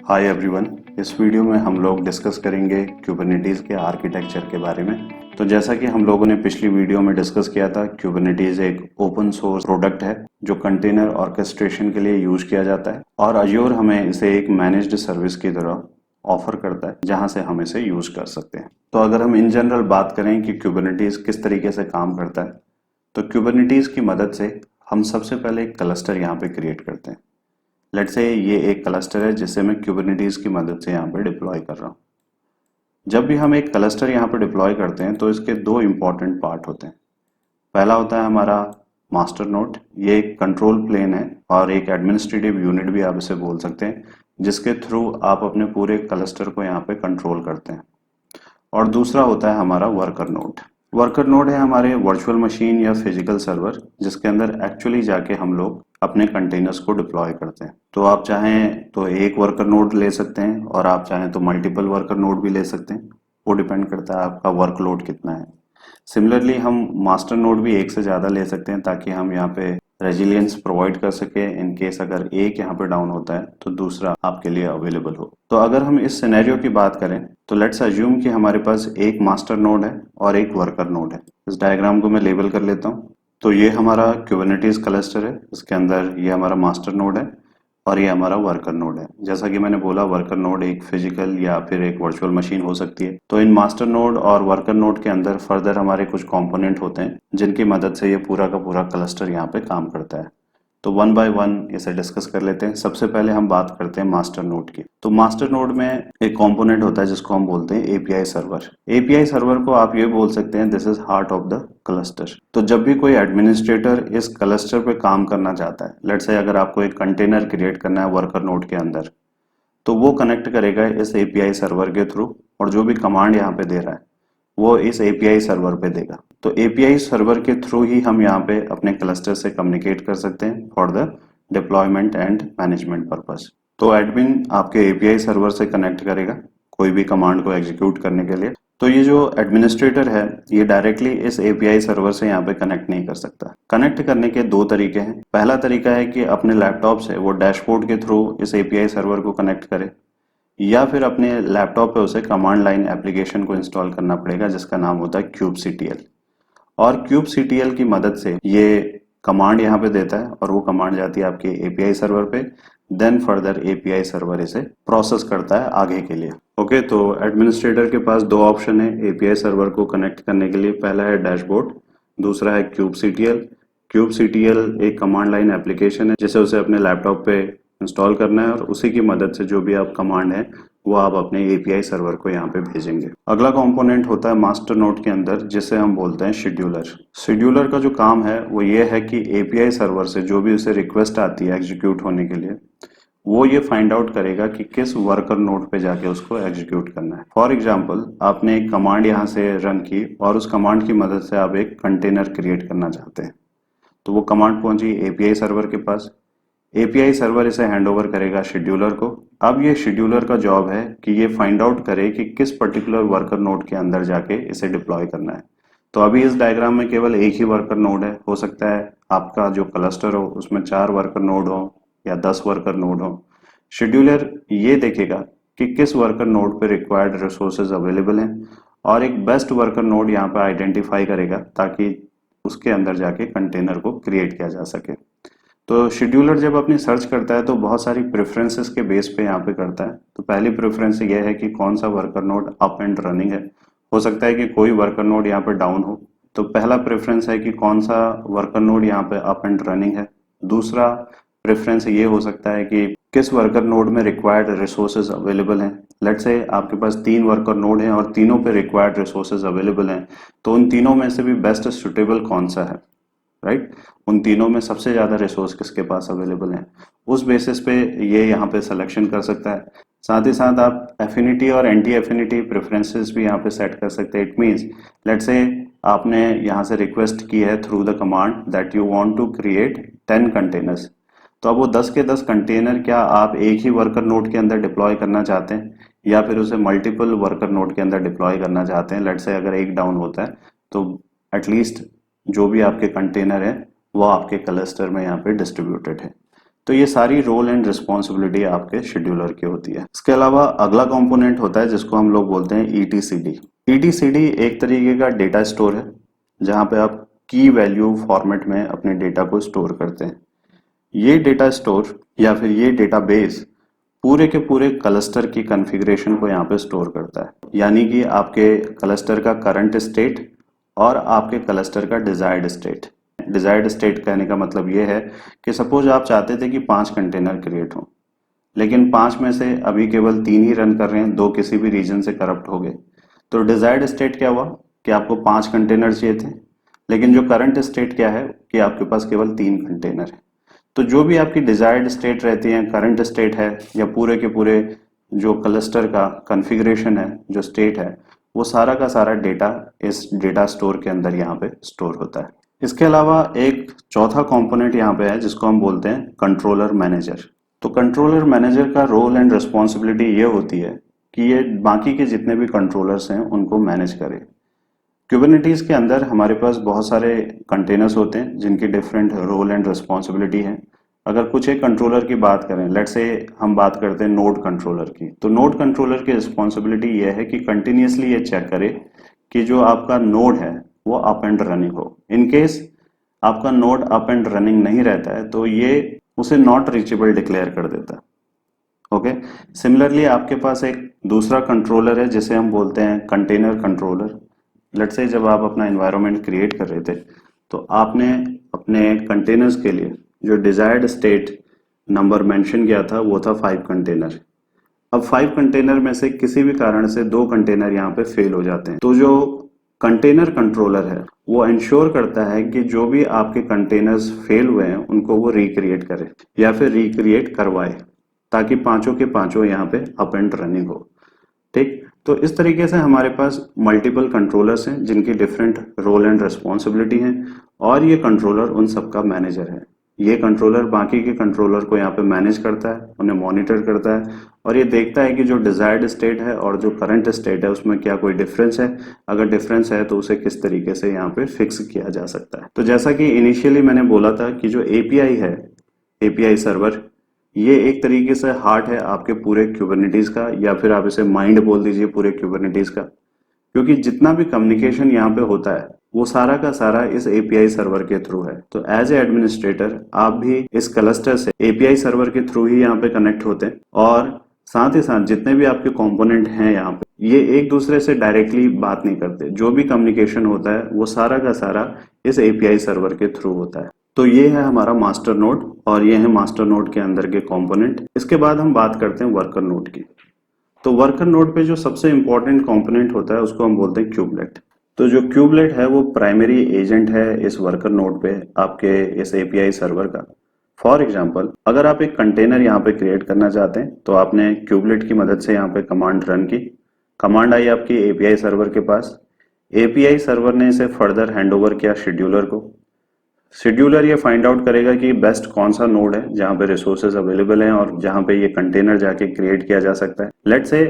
Hi everyone, इस video में हम लोग डिस्कस करेंगे क्यूबरनेटीज के आर्किटेक्चर के बारे में। तो जैसा कि हम लोगों ने पिछली वीडियो में डिस्कस किया था, क्यूबरनेटीज एक ओपन सोर्स प्रोडक्ट है जो कंटेनर ऑर्केस्ट्रेशन के लिए यूज किया जाता है और अज्योर हमें इसे एक मैनेज्ड सर्विस की तरह ऑफर करता है जहां से हम इसे यूज कर सकते हैं। तो अगर हम इन जनरल बात करें कि क्यूबरनेटीज किस तरीके से काम करता है, तो क्यूबरनेटीज की मदद से हम सबसे पहले एक क्लस्टर यहाँ पे क्रिएट करते हैं। लेट्स से ये एक क्लस्टर है जिसे मैं क्यूबरनेटीज की मदद से यहाँ पे डिप्लॉय कर रहा हूँ। जब भी हम एक क्लस्टर यहाँ पे डिप्लॉय करते हैं तो इसके दो इंपॉर्टेंट पार्ट होते हैं। पहला होता है हमारा मास्टर नोड। ये एक कंट्रोल प्लेन है और एक एडमिनिस्ट्रेटिव यूनिट भी आप इसे बोल सकते हैं, जिसके थ्रू आप अपने पूरे क्लस्टर को यहाँ पे कंट्रोल करते हैं। और दूसरा होता है हमारा वर्कर नोड। वर्कर नोड है हमारे वर्चुअल मशीन या फिजिकल सर्वर, जिसके अंदर एक्चुअली जाके हम लोग अपने कंटेनर्स को डिप्लॉय करते हैं। तो आप चाहें तो एक वर्कर नोड ले सकते हैं और आप चाहें तो मल्टीपल वर्कर नोड भी ले सकते हैं। वो डिपेंड करता है आपका वर्कलोड कितना है। सिमिलरली हम मास्टर नोड भी एक से ज़्यादा ले सकते हैं ताकि हम यहाँ पे रेजिलियंस प्रोवाइड कर सके इन केस अगर एक यहाँ पे डाउन होता है तो दूसरा आपके लिए अवेलेबल हो। तो अगर हम इस सिनेरियो की बात करें तो लेट्स अज्यूम कि हमारे पास एक मास्टर नोड है और एक वर्कर नोड है। इस डायग्राम को मैं लेबल कर लेता हूँ। तो ये हमारा क्यूबरनेटीज क्लस्टर है, इसके अंदर ये हमारा मास्टर नोड है और ये हमारा वर्कर नोड है। जैसा कि मैंने बोला, वर्कर नोड एक फिजिकल या फिर एक वर्चुअल मशीन हो सकती है। तो इन मास्टर नोड और वर्कर नोड के अंदर फर्दर हमारे कुछ कंपोनेंट होते हैं जिनकी मदद से ये पूरा का पूरा क्लस्टर यहाँ पे काम करता है। तो वन बाय वन इसे डिस्कस कर लेते हैं। सबसे पहले हम बात करते हैं मास्टर नोड की। तो मास्टर नोड में एक कंपोनेंट होता है जिसको हम बोलते हैं एपीआई सर्वर। एपीआई सर्वर को आप ये बोल सकते हैं this is heart of the cluster. तो जब भी कोई एडमिनिस्ट्रेटर इस क्लस्टर पे काम करना चाहता है, लेट्स से अगर आपको एक कंटेनर क्रिएट करना है वर्कर नोड के अंदर, तो वो कनेक्ट करेगा इस एपीआई सर्वर के थ्रू और जो भी कमांड यहाँ पे दे रहा है वो इस एपीआई सर्वर पे देगा। तो एपीआई सर्वर के थ्रू ही हम यहाँ पे अपने क्लस्टर से कम्युनिकेट कर सकते हैं for the deployment and management purpose. तो एडमिन आपके एपीआई सर्वर से कनेक्ट करेगा कोई भी कमांड को एग्जीक्यूट करने के लिए। तो ये जो एडमिनिस्ट्रेटर है ये डायरेक्टली इस एपीआई सर्वर से यहाँ पे कनेक्ट नहीं कर सकता। कनेक्ट करने के दो तरीके हैं। पहला तरीका है कि अपने लैपटॉप से वो डैशबोर्ड के थ्रू इस एपीआई सर्वर को कनेक्ट करे, या फिर अपने लैपटॉप पे उसे कमांड लाइन एप्लीकेशन को इंस्टॉल करना पड़ेगा जिसका नाम होता है kubectl। और kubectl की मदद से ये कमांड यहाँ पे देता है और वो कमांड जाती है आपके एपीआई सर्वर पे। देन फर्दर एपीआई सर्वर इसे प्रोसेस करता है आगे के लिए। ओके, तो एडमिनिस्ट्रेटर के पास दो ऑप्शन है एपीआई सर्वर को कनेक्ट करने के लिए। पहला है डैशबोर्ड, दूसरा है kubectl। kubectl एक कमांड लाइन एप्लीकेशन है जिसे उसे अपने लैपटॉप पे इंस्टॉल करना है और उसी की मदद से जो भी आप कमांड है वो आप अपने एपीआई सर्वर को यहाँ पे भेजेंगे। अगला कंपोनेंट होता है मास्टर नोड के अंदर जिसे हम बोलते हैं शेड्यूलर। शेड्यूलर का जो काम है वो ये है कि एपीआई सर्वर से जो भी उसे रिक्वेस्ट आती है एग्जीक्यूट होने के लिए, वो ये फाइंड आउट करेगा कि किस वर्कर नोड पे जाके उसको एग्जीक्यूट करना है। फॉर एग्जाम्पल, आपने एक कमांड यहाँ से रन की और उस कमांड की मदद से आप एक कंटेनर क्रिएट करना चाहते हैं। तो वो कमांड पहुंची एपीआई सर्वर के पास। एपीआई सर्वर इसे हैंडओवर करेगा शेड्यूलर को। अब ये शेड्यूलर का जॉब है कि ये फाइंड आउट करे कि किस पर्टिकुलर वर्कर नोड के अंदर जाके इसे डिप्लॉय करना है। तो अभी इस डायग्राम में केवल एक ही वर्कर नोड है। हो सकता है आपका जो क्लस्टर हो उसमें 4 वर्कर नोड हो या 10 वर्कर नोड हो। शेड्यूलर ये देखेगा कि किस वर्कर नोड पे रिक्वायर्ड रिसोर्सेज अवेलेबल हैं और एक बेस्ट वर्कर नोड यहाँ पे आइडेंटिफाई करेगा ताकि उसके अंदर जाके कंटेनर को क्रिएट किया जा सके। तो शेड्यूलर जब अपनी सर्च करता है तो बहुत सारी प्रेफरेंसेस के बेस पे यहाँ पे करता है। तो पहली प्रेफरेंस ये है कि कौन सा worker node up and running है। हो सकता है कि कोई वर्कर नोड यहाँ पे डाउन हो, तो पहला प्रेफरेंस है कि कौन सा वर्कर नोड यहाँ पे अप एंड रनिंग है। दूसरा प्रेफरेंस ये हो सकता है कि किस वर्कर नोड में रिक्वायर्ड रिसोर्सेज अवेलेबल हैं। लेट्स से आपके पास 3 वर्कर नोड हैं और तीनों पे रिक्वायर्ड रिसोर्सेज अवेलेबल हैं, तो उन तीनों में से भी बेस्ट सुटेबल कौन सा है, राइट? उन तीनों में सबसे ज्यादा रिसोर्स किसके पास अवेलेबल है, उस बेसिस पे ये यहाँ पे सिलेक्शन कर सकता है। साथ ही साथ आप एफिनिटी और एंटी एफिनिटी प्रेफरेंसेस भी यहाँ पे सेट कर सकते हैं। इट मींस लेट्स से आपने यहाँ से रिक्वेस्ट की है through the command that you want to create 10 containers. तो अब वो 10 के 10 कंटेनर क्या आप एक ही वर्कर नोड के अंदर डिप्लॉय करना चाहते हैं या फिर उसे मल्टीपल वर्कर नोड के अंदर डिप्लॉय करना चाहते हैं। लेट्स से अगर एक डाउन होता है तो एटलीस्ट जो भी आपके कंटेनर है वो आपके क्लस्टर में यहाँ पे डिस्ट्रीब्यूटेड है। तो ये सारी रोल एंड रिस्पॉन्सिबिलिटी आपके शेड्यूलर की होती है। इसके अलावा अगला कंपोनेंट होता है जिसको हम लोग बोलते हैं ईटीसीडी। ईटीसीडी एक तरीके का डेटा स्टोर है जहां पे आप की वैल्यू फॉर्मेट में अपने डेटा को स्टोर करते हैं। ये डेटा स्टोर या फिर ये डेटाबेस पूरे के पूरे क्लस्टर की कॉन्फ़िगरेशन को यहाँ पे स्टोर करता है, यानी कि आपके क्लस्टर का करंट स्टेट और आपके क्लस्टर का डिजायर्ड स्टेट। डिजायर्ड स्टेट कहने का मतलब ये है कि सपोज आप चाहते थे कि 5 कंटेनर क्रिएट हो, लेकिन 5 में से अभी केवल 3 ही रन कर रहे हैं, 2 किसी भी रीजन से करप्ट हो गए। तो डिजायर्ड स्टेट क्या हुआ कि आपको 5 कंटेनर चाहिए थे, लेकिन जो करंट स्टेट क्या है कि आपके पास केवल 3 कंटेनर है। तो जो भी आपकी डिजायर्ड स्टेट रहती है, करंट स्टेट है या पूरे के पूरे जो क्लस्टर का कॉन्फ़िगरेशन है, जो स्टेट है, वो सारा का सारा डेटा इस डेटा स्टोर के अंदर यहाँ पे स्टोर होता है। इसके अलावा एक चौथा कंपोनेंट यहाँ पे है जिसको हम बोलते हैं कंट्रोलर मैनेजर। तो कंट्रोलर मैनेजर का रोल एंड रिस्पॉन्सिबिलिटी ये होती है कि ये बाकी के जितने भी कंट्रोलर्स हैं उनको मैनेज करे। क्यूबरनेटीज के अंदर हमारे पास बहुत सारे कंटेनर्स होते हैं जिनकी डिफरेंट रोल एंड रिस्पॉन्सिबिलिटी है। अगर कुछ एक कंट्रोलर की बात करें, लेट्स से हम बात करते हैं नोड कंट्रोलर की, तो नोड कंट्रोलर की रिस्पॉन्सिबिलिटी ये है कि कंटिन्यूसली ये चेक करे कि जो आपका नोड है वो अप एंड रनिंग हो। इन केस आपका नोड अप एंड रनिंग नहीं रहता है तो ये उसे नॉट रीचेबल डिक्लेयर कर देता है। ओके, सिमिलरली आपके पास एक दूसरा कंट्रोलर है जिसे हम बोलते हैं कंटेनर कंट्रोलर। लेट्स से जब आप अपना एनवायरनमेंट क्रिएट कर रहे थे तो आपने अपने कंटेनर्स के लिए जो डिजायर्ड स्टेट नंबर मेंशन किया था वो था 5 कंटेनर। अब 5 कंटेनर में से किसी भी कारण से 2 कंटेनर यहाँ पे फेल हो जाते हैं, तो जो कंटेनर कंट्रोलर है वो इंश्योर करता है कि जो भी आपके कंटेनर्स फेल हुए हैं उनको वो रिक्रिएट करे या फिर रिक्रिएट करवाए, ताकि पांचों के पांचों यहाँ पे अप एंड रनिंग हो। ठीक, तो इस तरीके से हमारे पास मल्टीपल कंट्रोलर्स हैं जिनकी डिफरेंट रोल एंड रिस्पॉन्सिबिलिटी है और ये कंट्रोलर उन सबका मैनेजर है। ये कंट्रोलर बाकी के कंट्रोलर को यहाँ पे मैनेज करता है, उन्हें मॉनिटर करता है और ये देखता है कि जो डिजायर्ड स्टेट है और जो करंट स्टेट है उसमें क्या कोई डिफरेंस है। अगर डिफरेंस है तो उसे किस तरीके से यहाँ पे फिक्स किया जा सकता है। तो जैसा कि इनिशियली मैंने बोला था कि जो एपीआई है, एपीआई सर्वर, ये एक तरीके से हार्ट है आपके पूरे क्यूबरनेटीज का, या फिर आप इसे माइंड बोल दीजिए पूरे क्यूबरनेटीज का, क्योंकि जितना भी कम्युनिकेशन यहाँ पे होता है वो सारा का सारा इस एपीआई सर्वर के थ्रू है। तो एज ए एडमिनिस्ट्रेटर आप भी इस क्लस्टर से एपीआई सर्वर के थ्रू ही यहाँ पे कनेक्ट होते हैं और साथ ही साथ जितने भी आपके कंपोनेंट हैं यहाँ पे ये एक दूसरे से डायरेक्टली बात नहीं करते। जो भी कम्युनिकेशन होता है वो सारा का सारा इस एपीआई सर्वर के थ्रू होता है। तो ये है हमारा मास्टर नोड और ये है मास्टर नोड के अंदर के कंपोनेंट। इसके बाद हम बात करते हैं वर्कर नोड की। तो वर्कर नोड पे जो सबसे इंपॉर्टेंट कंपोनेंट होता है उसको हम बोलते हैं क्यूबलेट। तो जो क्यूबलेट है वो प्राइमरी एजेंट है इस वर्कर नोड पे आपके इस एपीआई सर्वर का। फॉर एग्जाम्पल, अगर आप एक कंटेनर यहाँ पे क्रिएट करना चाहते हैं तो आपने क्यूबलेट की मदद से यहाँ पे कमांड रन की, कमांड आई आपकी एपीआई सर्वर के पास, एपीआई सर्वर ने इसे फर्दर हैंडओवर किया शेड्यूलर को। शेड्यूलर ये फाइंड आउट करेगा कि बेस्ट कौन सा नोड है जहां पे रिसोर्सेज अवेलेबल हैं और जहां पे ये कंटेनर जाके क्रिएट किया जा सकता है। लेट्स से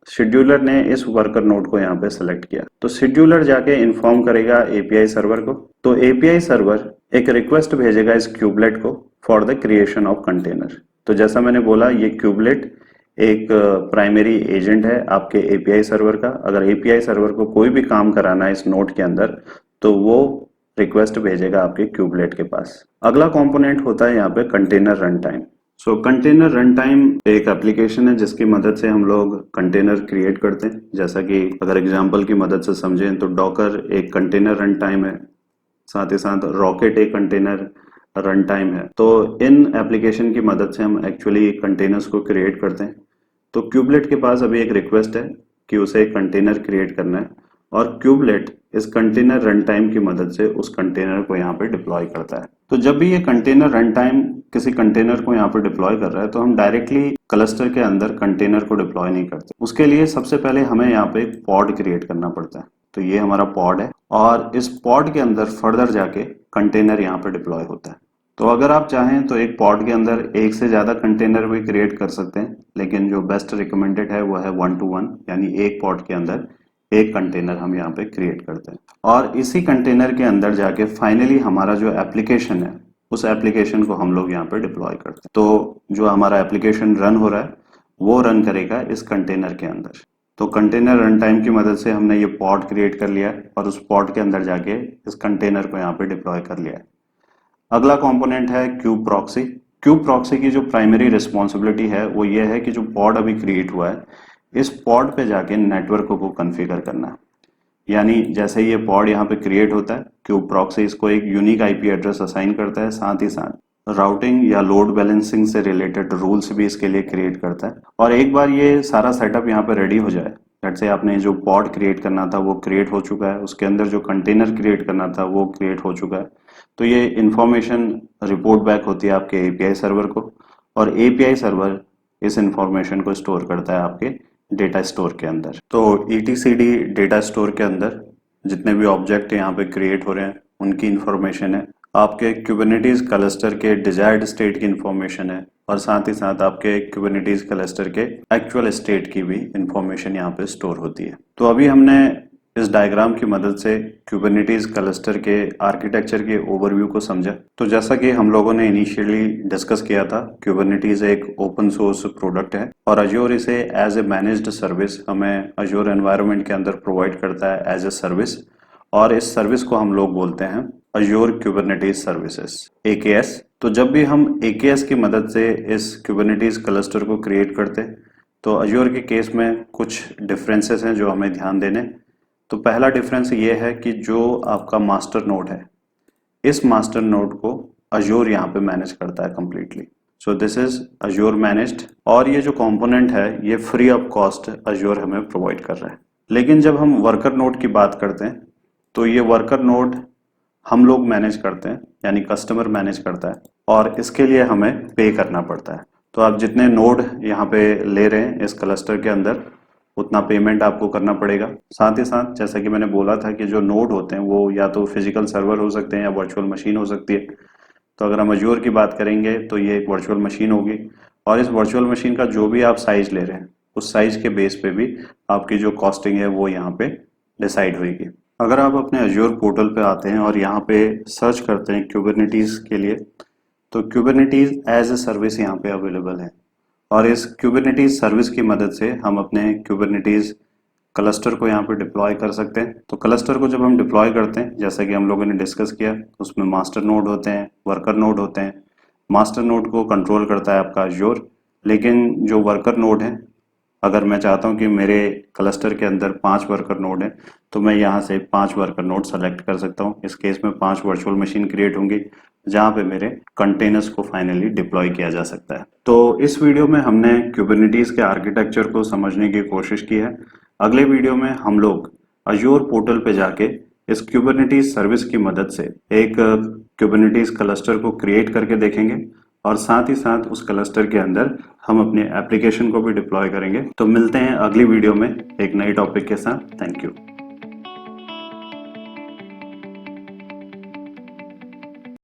शेड्यूलर ने इस वर्कर नोड को यहाँ पे सेलेक्ट किया, तो शेड्यूलर जाके इन्फॉर्म करेगा एपीआई सर्वर को। तो एपीआई सर्वर एक रिक्वेस्ट भेजेगा इस क्यूबलेट को for the creation of container. तो जैसा मैंने बोला, ये क्यूबलेट एक प्राइमरी एजेंट है आपके एपीआई सर्वर का। अगर एपीआई सर्वर को कोई भी काम कराना है इस नोड के अंदर तो वो रिक्वेस्ट भेजेगा आपके क्यूबलेट के पास। अगला कंपोनेंट होता है यहाँ पे कंटेनर रन टाइम। सो कंटेनर रन टाइम एक एप्लीकेशन है जिसकी मदद से हम लोग कंटेनर क्रिएट करते हैं। जैसा कि अगर एग्जांपल की मदद से समझें तो डॉकर एक कंटेनर रन टाइम है, साथ ही साथ रॉकेट एक कंटेनर रन टाइम है। तो इन एप्लीकेशन की मदद से हम एक्चुअली कंटेनर्स को क्रिएट करते हैं। तो क्यूबलेट के पास अभी एक रिक्वेस्ट है कि उसे एक कंटेनर क्रिएट करना है और क्यूबलेट इस कंटेनर रन टाइम की मदद से उस कंटेनर को यहाँ पे डिप्लॉय करता है। तो जब भी ये कंटेनर रन टाइम किसी कंटेनर को यहाँ पे डिप्लॉय कर रहा है तो हम डायरेक्टली क्लस्टर के अंदर कंटेनर को डिप्लॉय नहीं करते। उसके लिए सबसे पहले हमें यहाँ पे एक पॉड क्रिएट करना पड़ता है। तो ये हमारा पॉड है और इस पॉड के अंदर फर्दर जाके कंटेनर यहाँ पे डिप्लॉय होता है। तो अगर आप चाहें तो एक पॉड के अंदर एक से ज्यादा कंटेनर भी क्रिएट कर सकते हैं, लेकिन जो बेस्ट रिकमेंडेड है वो है 1 to 1, यानी एक पॉड के अंदर एक कंटेनर हम यहाँ पे क्रिएट करते हैं और इसी कंटेनर के अंदर जाके फाइनली हमारा जो एप्लीकेशन है उस एप्लीकेशन को हम लोग यहाँ पे डिप्लॉय करते हैं। तो जो हमारा एप्लीकेशन रन हो रहा है वो रन करेगा इस कंटेनर के अंदर। तो कंटेनर रन टाइम की मदद से हमने ये पॉड क्रिएट कर लिया है और उस पॉड के अंदर जाके इस कंटेनर को यहाँ पे डिप्लॉय कर लिया है। अगला कंपोनेंट है क्यूब प्रॉक्सी। क्यूब प्रॉक्सी की जो प्राइमरी रिस्पॉन्सिबिलिटी है वो ये है कि जो पॉड अभी क्रिएट हुआ है इस पॉड पे जाके नेटवर्क को कॉन्फ़िगर करना है। यानी जैसे ये पॉड यहाँ पे क्रिएट होता है, क्यूब प्रॉक्सी इसको एक यूनिक आईपी एड्रेस असाइन करता है, साथ ही साथ राउटिंग या लोड बैलेंसिंग से रिलेटेड रूल्स भी इसके लिए क्रिएट करता है। और एक बार ये सारा सेटअप यहाँ पे रेडी हो जाए, लेट्स से आपने जो पॉड क्रिएट करना था वो क्रिएट हो चुका है, उसके अंदर जो कंटेनर क्रिएट करना था वो क्रिएट हो चुका है, तो ये इंफॉर्मेशन रिपोर्ट बैक होती है आपके एपीआई सर्वर को, और एपीआई सर्वर इस इंफॉर्मेशन को स्टोर करता है आपके डेटा स्टोर के अंदर। तो etcd डेटा स्टोर के अंदर जितने भी ऑब्जेक्ट यहाँ पे क्रिएट हो रहे हैं उनकी इंफॉर्मेशन है, आपके कुबरनेटिस क्लस्टर के डिजायर्ड स्टेट की इंफॉर्मेशन है, और साथ ही साथ आपके कुबरनेटिस क्लस्टर के एक्चुअल स्टेट की भी इंफॉर्मेशन यहाँ पे स्टोर होती है। तो अभी हमने इस डायग्राम की मदद से कुबरनेटिस क्लस्टर के आर्किटेक्चर के ओवरव्यू को समझा। तो जैसा कि हम लोगों ने इनिशियली डिस्कस किया था, कुबरनेटिस एक ओपन सोर्स प्रोडक्ट है और अजोर इसे एज ए मैनेज्ड सर्विस हमें अजोर एनवायरनमेंट के अंदर प्रोवाइड करता है एज ए सर्विस, और इस सर्विस को हम लोग बोलते हैं अजोर कुबरनेटिस सर्विसेज, AKS। तो जब भी हम AKS की मदद से इस कुबरनेटिस क्लस्टर को क्रिएट करते हैं तो अजोर के केस में कुछ डिफरेंसेस हैं जो हमें ध्यान देने। तो पहला डिफरेंस ये है कि जो आपका मास्टर नोड है, इस मास्टर नोड को अजोर यहाँ पे मैनेज करता है completely. So this is Azure managed, और ये जो कंपोनेंट है ये फ्री ऑफ कॉस्ट अजोर हमें प्रोवाइड कर रहा है। लेकिन जब हम वर्कर नोड की बात करते हैं तो ये वर्कर नोड हम लोग मैनेज करते हैं, यानी कस्टमर मैनेज करता है, और इसके लिए हमें पे करना पड़ता है। तो आप जितने नोड यहाँ पे ले रहे हैं इस क्लस्टर के अंदर उतना पेमेंट आपको करना पड़ेगा। साथ ही साथ जैसा कि मैंने बोला था कि जो नोड होते हैं वो या तो फिजिकल सर्वर हो सकते हैं या वर्चुअल मशीन हो सकती है। तो अगर हम अजूर की बात करेंगे तो ये एक वर्चुअल मशीन होगी, और इस वर्चुअल मशीन का जो भी आप साइज ले रहे हैं उस साइज के बेस पे भी आपकी जो कॉस्टिंग है वो यहाँ पे डिसाइड होगी। अगर आप अपने अजूर पोर्टल पे आते हैं और यहाँ पे सर्च करते हैं कुबरनेटिस के लिए, तो कुबरनेटिस एज ए सर्विस यहाँ पे अवेलेबल है, और इस कुबरनेटिस सर्विस की मदद से हम अपने कुबरनेटिस क्लस्टर को यहाँ पे डिप्लॉय कर सकते हैं। तो क्लस्टर को जब हम डिप्लॉय करते हैं, जैसा कि हम लोगों ने डिस्कस किया, उसमें मास्टर नोड होते हैं, वर्कर नोड होते हैं। मास्टर नोड को कंट्रोल करता है आपका अजूर, लेकिन जो वर्कर नोड है, अगर मैं चाहता हूं कि मेरे क्लस्टर के अंदर 5 वर्कर नोड हैं तो मैं यहाँ से 5 वर्कर नोड सेलेक्ट कर सकता हूँ। इस केस में 5 वर्चुअल मशीन क्रिएट होंगी जहाँ पे मेरे कंटेनर्स को फाइनली डिप्लॉय किया जा सकता है। तो इस वीडियो में हमने कुबरनेटिस के आर्किटेक्चर को समझने की कोशिश की है। अगले वीडियो में हम लोग अजूर पोर्टल पे जाके इस कुबरनेटिस सर्विस की मदद से एक कुबरनेटिस क्लस्टर को क्रिएट करके देखेंगे, और साथ ही साथ उस क्लस्टर के अंदर हम अपने एप्लीकेशन को भी डिप्लॉय करेंगे। तो मिलते हैं अगली वीडियो में एक नई टॉपिक के साथ। Thank you.